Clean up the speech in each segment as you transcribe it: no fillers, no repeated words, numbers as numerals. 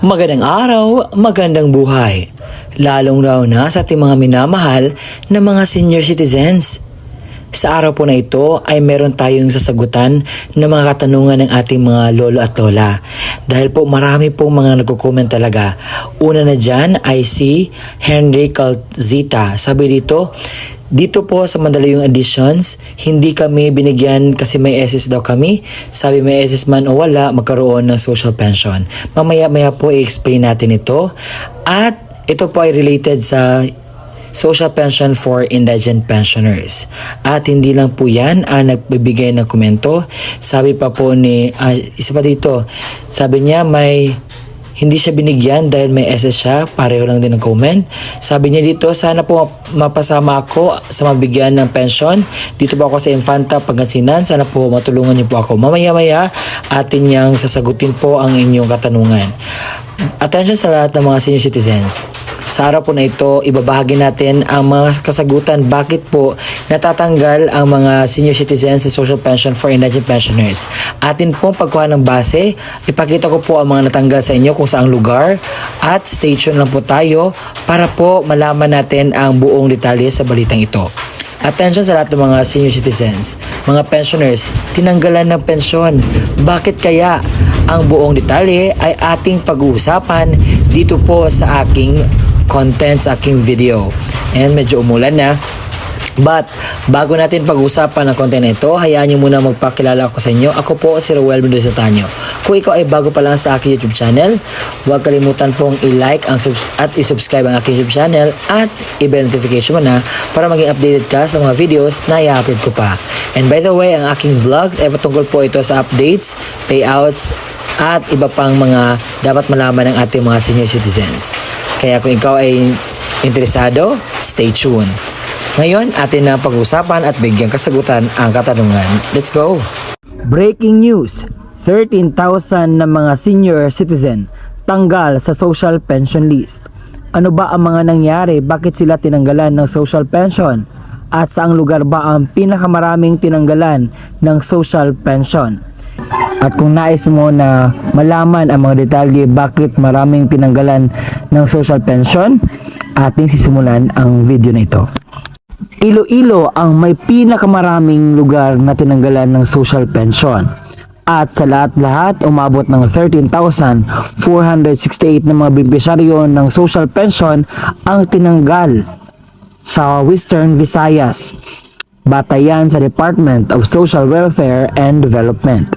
Magandang araw, magandang buhay. Lalong raw na sa ating mga minamahal na mga senior citizens. Sa araw po na ito ay meron tayong sasagutan ng mga katanungan ng ating mga lolo at lola. Dahil po marami pong mga nagko-comment talaga. Una na dyan ay si Henry Calzita. Sabi dito po sa Mandaluyong Editions, hindi kami binigyan kasi may SS daw kami. Sabi may SS man o wala, magkaroon ng social pension. Mamaya-maya po i-explain natin ito. At ito po ay related sa social pension for indigent pensioners. At hindi lang po yan nagbibigay ng komento. Sabi pa po ni, isa pa dito, sabi niya hindi siya binigyan dahil may SS siya. Pareho lang din ang comment. Sabi niya dito, sana po mapasama ako sa mabigyan ng pension. Dito po ako sa Infanta, Pangasinan. Sana po matulungan niyo po ako. Mamaya-maya atin niyang sasagutin po ang inyong katanungan. Attention sa lahat ng mga senior citizens. Sa araw po na ito, ibabahagi natin ang mga kasagutan bakit po natatanggal ang mga senior citizens sa social pension for indigent pensioners. Atin pong pagkuha ng base, ipakita ko po ang mga natanggal sa inyo kung saang lugar at stay tuned lang po tayo para po malaman natin ang buong detalye sa balitang ito. Attention sa lahat ng mga senior citizens, mga pensioners, tinanggalan ng pensyon. Bakit kaya? Ang buong detalye ay ating pag-uusapan dito po sa aking content, sa aking video. And medyo umulan na. But, bago natin pag-usapan ang content na ito, hayaan niyo muna magpakilala ako sa inyo. Ako po si Roel Mendoza Tanyo. Kung ikaw ay bago pa lang sa aking YouTube channel, huwag kalimutan pong i-like at i-subscribe ang aking YouTube channel at i-bell notification mo na para maging updated ka sa mga videos na i-upload ko pa. And by the way, ang aking vlogs ay patungkol po ito sa updates, payouts, at iba pang mga dapat malaman ng ating mga senior citizens. Kaya kung ikaw ay interesado, stay tuned. Ngayon, atin na pag-usapan at bigyan kasagutan ang katanungan. Let's go! Breaking news! 13,000 na mga senior citizen tanggal sa social pension list. Ano ba ang mga nangyari? Bakit sila tinanggalan ng social pension? At saang lugar ba ang pinakamaraming tinanggalan ng social pension? At kung nais mo na malaman ang mga detalye bakit maraming tinanggalan ng social pension, ating sisimulan ang video na ito. Iloilo ang may pinakamaraming lugar na tinanggalan ng social pension. At sa lahat-lahat, umabot ng 13,468 na mga benepisyaryo ng social pension ang tinanggal sa Western Visayas. Batayan sa Department of Social Welfare and Development.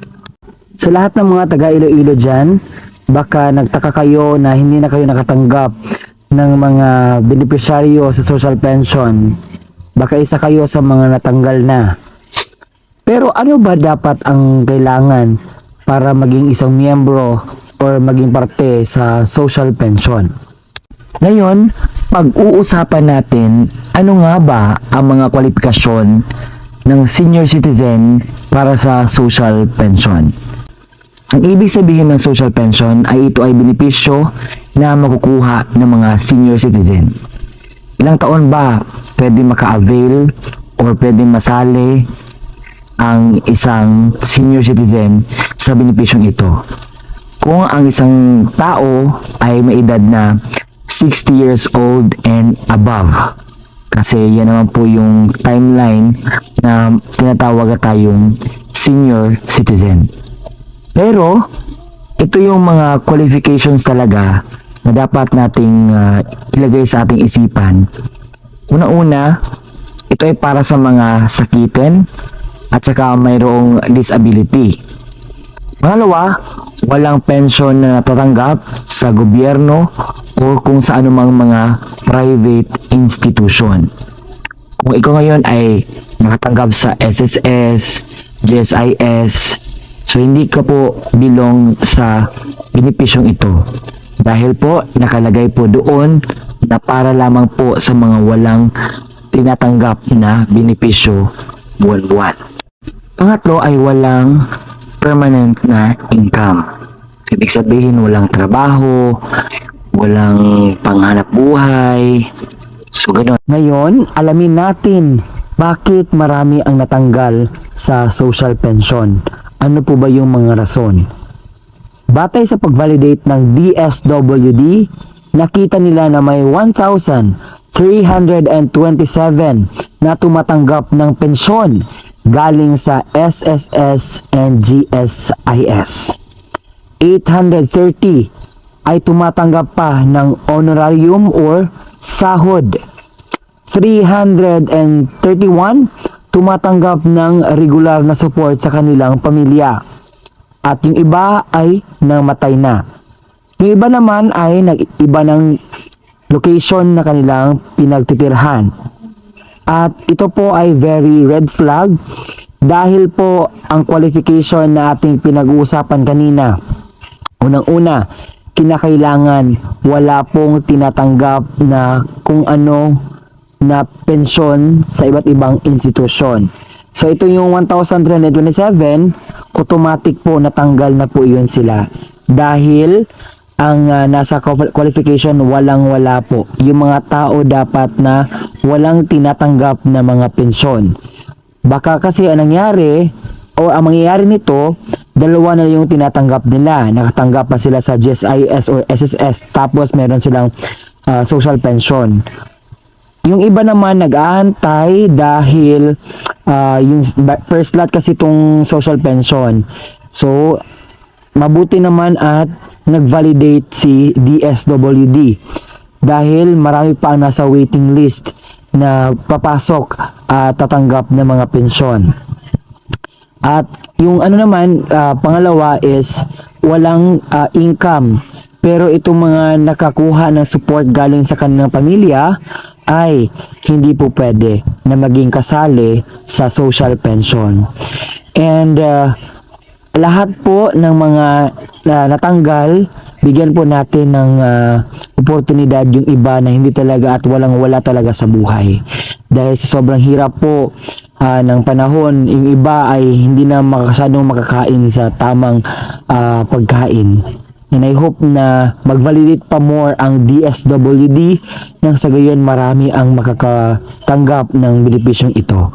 Sa lahat ng mga taga-Iloilo dyan, baka nagtaka kayo na hindi na kayo nakatanggap ng mga benepisyaryo sa social pension. Baka isa kayo sa mga natanggal na. Pero ano ba dapat ang kailangan para maging isang miyembro or maging parte sa social pension? Ngayon, pag-uusapan natin ano nga ba ang mga kwalifikasyon ng senior citizen para sa social pension. Ang ibig sabihin ng social pension ay ito ay benepisyo na makukuha ng mga senior citizen. Ilang taon ba pwede maka-avail or pwede masali ang isang senior citizen sa benepisyong ito? Kung ang isang tao ay may edad na 60 years old and above. Kasi yan naman po yung timeline na tinatawag tayong senior citizen. Pero, ito yung mga qualifications talaga na dapat nating ilagay sa ating isipan. Una-una, ito ay para sa mga sakitin at saka mayroong disability. Pangalawa, walang pension na natatanggap sa gobyerno o kung sa anumang mga private institution. Kung ikaw ngayon ay nakatanggap sa SSS, GSIS, so hindi ka po belong sa benepisyong ito. Dahil po nakalagay po doon na para lamang po sa mga walang tinatanggap na benepisyo buwan-buwan. Pangatlo ay walang permanent na income. Ibig sabihin walang trabaho, walang panghanap buhay. So ganoon. Ngayon, alamin natin bakit marami ang natanggal sa social pension. Ano po ba yung mga rason? Batay sa pag-validate ng DSWD, nakita nila na may 1,327 na tumatanggap ng pensyon galing sa SSS and GSIS. 830 ay tumatanggap pa ng honorarium or sahod. 331 tumatanggap ng regular na support sa kanilang pamilya. At yung iba ay namatay na. Yung iba naman ay nag-iba ng location na kanilang pinagtitirhan. At ito po ay very red flag dahil po ang qualification na ating pinag-uusapan kanina. Unang-una, kinakailangan wala pong tinatanggap na kung ano na pensyon sa iba't ibang institusyon. So ito yung 1,327, automatic po natanggal na po yun sila. Dahil ang nasa qualification walang-wala po. Yung mga tao dapat na walang tinatanggap na mga pensyon. Baka kasi ang nangyari o ang mangyayari nito, dalawa na yung tinatanggap nila. Nakatanggap pa sila sa GSIS or SSS, tapos meron silang social pension. Yung iba naman nag-aantay dahil yung first lot kasi itong social pension. So, mabuti naman at nag-validate si DSWD dahil marami pa ang nasa waiting list na papasok at tatanggap ng mga pensyon. At yung ano naman, pangalawa is walang income. Pero itong mga nakakuha ng support galing sa kanilang pamilya ay hindi po pwede na maging kasali sa social pension. And lahat po ng mga natanggal, bigyan po natin ng oportunidad yung iba na hindi talaga at walang-wala talaga sa buhay. Dahil sa sobrang hirap po ng panahon, yung iba ay hindi na makasadong makakain sa tamang pagkain. And I hope na mag-validate pa more ang DSWD nang sa gayon marami ang makakatanggap ng benepisyong ito.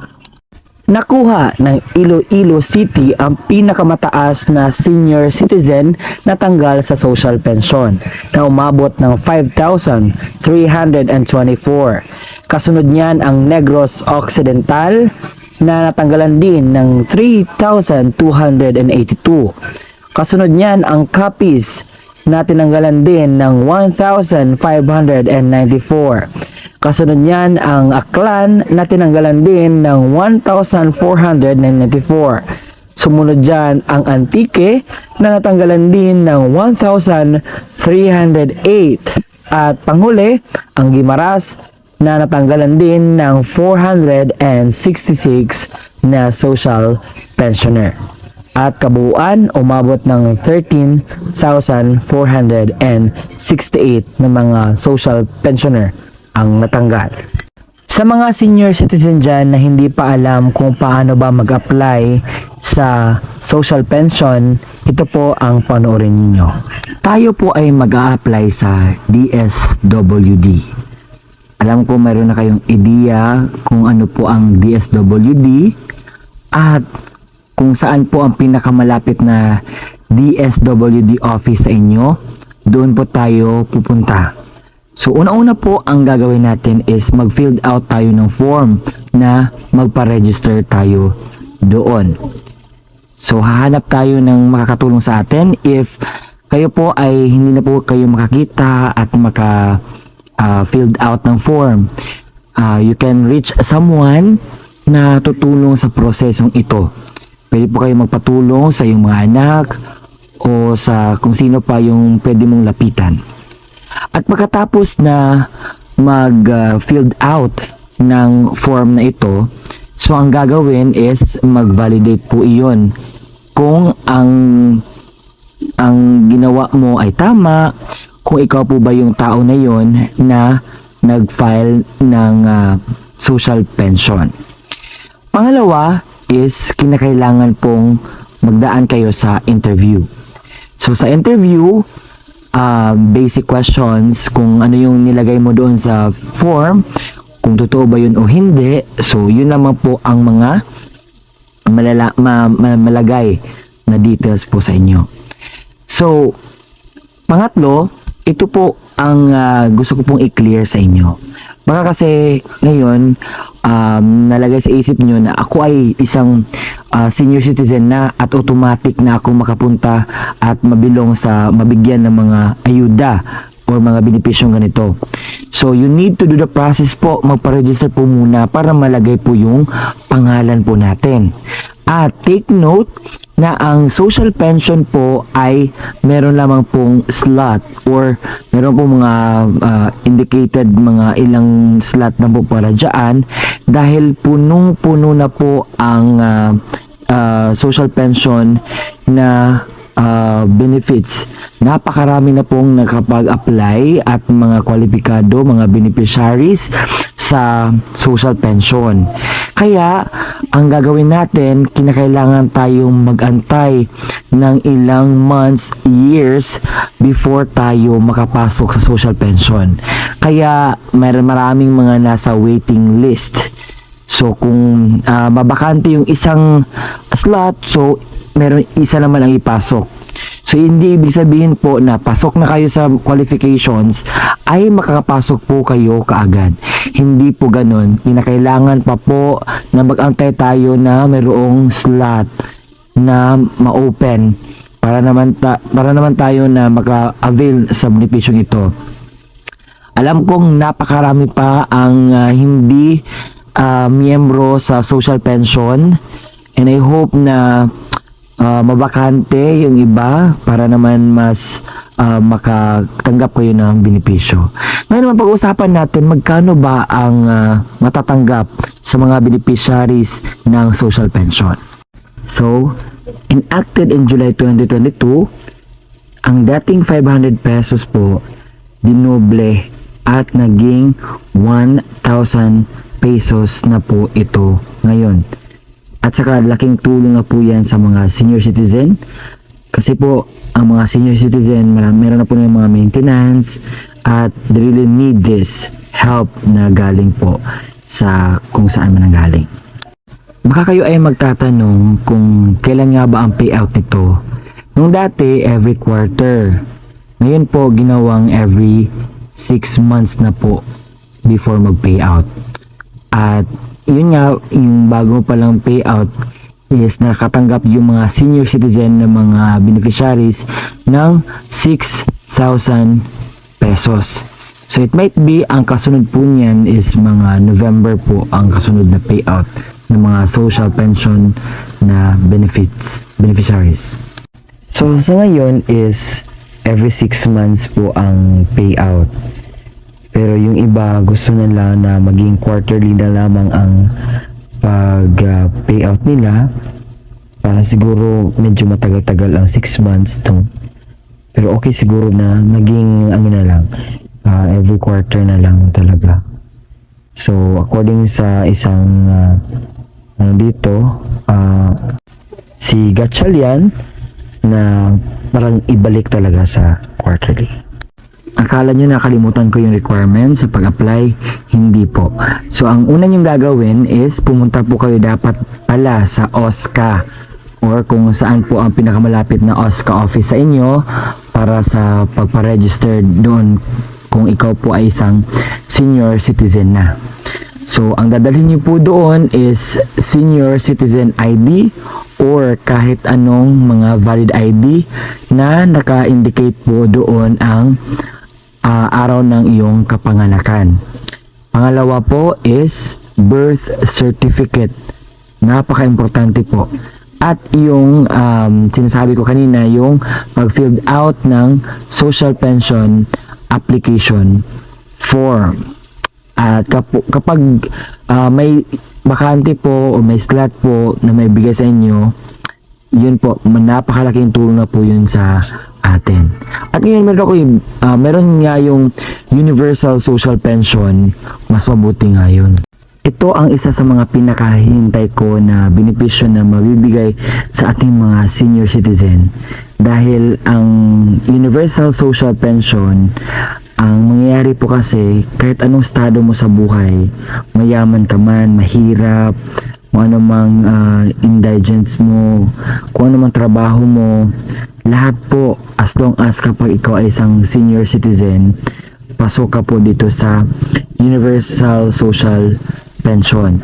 Nakuha ng Iloilo City ang pinakamataas na senior citizen na tanggal sa social pension na umabot ng 5,324. Kasunod niyan ang Negros Occidental na natanggalan din ng 3,282. Kasunod niyan ang Capiz na tinanggalan din ng 1,594. Kasunod niyan ang Aklan na tinanggalan din ng 1,494. Sumunod dyan ang Antique na natanggalan din ng 1,308. At panghuli, ang Guimaras na natanggalan din ng 466 na social pensioner. At kabuuan, umabot ng 13,468 na mga social pensioner ang natanggal. Sa mga senior citizen dyan na hindi pa alam kung paano ba mag-apply sa social pension, ito po ang panoorin ninyo. Tayo po ay mag-a-apply sa DSWD. Alam ko mayroon na kayong ideya kung ano po ang DSWD at kung saan po ang pinakamalapit na DSWD office sa inyo, doon po tayo pupunta. So, una-una po ang gagawin natin is mag-fill out tayo ng form na magpa-register tayo doon. So, hahanap tayo ng makakatulong sa atin. If kayo po ay hindi na po kayo makakita at maka-filled out ng form, you can reach someone na tutulong sa prosesong ito. Pwede po kayo magpatulong sa iyong mga anak o sa kung sino pa yung pwede mong lapitan. At pagkatapos na mag-filled out ng form na ito, so ang gagawin is mag-validate po iyon kung ang ginawa mo ay tama, kung ikaw po ba yung tao na yon na nag-file ng social pension. Pangalawa is kinakailangan pong magdaan kayo sa interview. So sa interview, basic questions, kung ano yung nilagay mo doon sa form, kung totoo ba yun o hindi. So yun naman po ang mga malagay na details po sa inyo. So, pangatlo, ito po ang gusto ko pong i-clear sa inyo. Baka kasi ngayon, nalagay sa isip nyo na ako ay isang senior citizen na at automatic na ako makapunta at mabilong sa mabigyan ng mga ayuda or mga benepisyong ganito. So, you need to do the process po. Magpa-register po muna para malagay po yung pangalan po natin. At take note na ang social pension po ay meron lamang pong slot or meron pong mga indicated mga ilang slot na po para dyan dahil punong-puno na po ang social pension na benefits. Napakarami na pong nakapag-apply at mga kwalipikado, mga beneficiaries sa social pension. Kaya, ang gagawin natin, kinakailangan tayong mag-antay ng ilang months, years before tayo makapasok sa social pension. Kaya, maraming mga nasa waiting list. So, kung mabakante yung isang slot, so, meron isa naman ang ipasok. So, hindi ibig sabihin po na pasok na kayo sa qualifications ay makakapasok po kayo kaagad. Hindi po ganun. Kinakailangan pa po na mag-antay tayo na mayroong slot na ma-open para naman tayo na maka-avail sa benepisyong ito. Alam kong napakarami pa ang hindi miyembro sa social pension and I hope na mabakante yung iba para naman mas makatanggap kayo ng benepisyo. Ngayon naman pag-uusapan natin magkano ba ang matatanggap sa mga beneficiaries ng social pension. So, enacted in July 2022, ang dating 500 pesos po dinoble at naging 1,000 pesos na po ito ngayon. At saka laking tulong na po yan sa mga senior citizen kasi po ang mga senior citizen meron na po ng mga maintenance at they really need this help na galing po sa kung saan man galing. Baka kayo ay magtatanong kung kailan nga ba ang payout nito. Nung dati every quarter, ngayon po ginawang every 6 months na po before mag-payout. At yun nga, yung bago palang payout is nakatanggap yung mga senior citizen ng mga beneficiaries ng 6,000 pesos. So it might be ang kasunod po niyan is mga November po ang kasunod na payout ng mga social pension na beneficiaries. So sa ngayon is every 6 months po ang payout. Pero yung iba gusto nila na maging quarterly na lamang ang pag-payout nila para siguro medyo matagal-tagal ang 6 months to. Pero okay siguro na maging na lang every quarter na lang talaga. So according sa isang dito si Gatchalian na parang ibalik talaga sa quarterly. Akala nyo nakalimutan ko yung requirements sa pag-apply? Hindi po. So, ang una nyong gagawin is pumunta po kayo dapat pala sa OSCA or kung saan po ang pinakamalapit na OSCA office sa inyo para sa pagpa-register doon kung ikaw po ay isang senior citizen na. So, ang dadalhin nyo po doon is senior citizen ID or kahit anong mga valid ID na naka-indicate po doon ang araw ng iyong kapanganakan. Pangalawa po is birth certificate. Napaka-importante po. At yung sinasabi ko kanina, yung pag-filled out ng social pension application form. At kapag may bakante po o may slot po na may bigay sa inyo, yun po, napakalaking tulong na po yun sa atin. At ngayon meron nga yung universal social pension, mas mabuti nga yun. Ito ang isa sa mga pinakahintay ko na benepisyo na mabibigay sa ating mga senior citizen dahil ang universal social pension, ang mangyayari po kasi kahit anong estado mo sa buhay, mayaman ka man, mahirap, kung ano mang indigents mo, kung ano mang trabaho mo, lahat po, as long as kapag ikaw ay isang senior citizen, pasok ka po dito sa Universal Social Pension.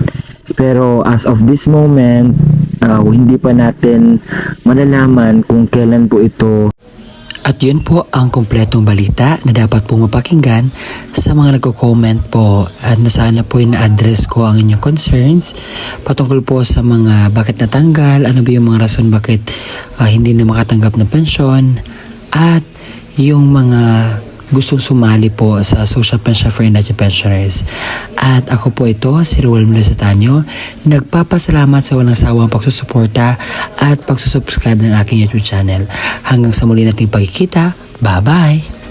Pero as of this moment, hindi pa natin malalaman kung kailan po ito. At yun po ang kumpletong balita na dapat po mapakinggan sa mga nagko-comment po, at na sana po na-address ko ang inyong concerns patungkol po sa mga bakit natanggal, ano ba yung mga rason bakit hindi na makatanggap ng pensyon, at yung mga gustong sumali po sa Social Pension for Indigent Pensioners. At ako po ito, si Ruel Tanyo, nagpapasalamat sa walang sawang pagsusuporta at pagsusubscribe ng aking YouTube channel. Hanggang sa muli nating pagkikita, bye-bye!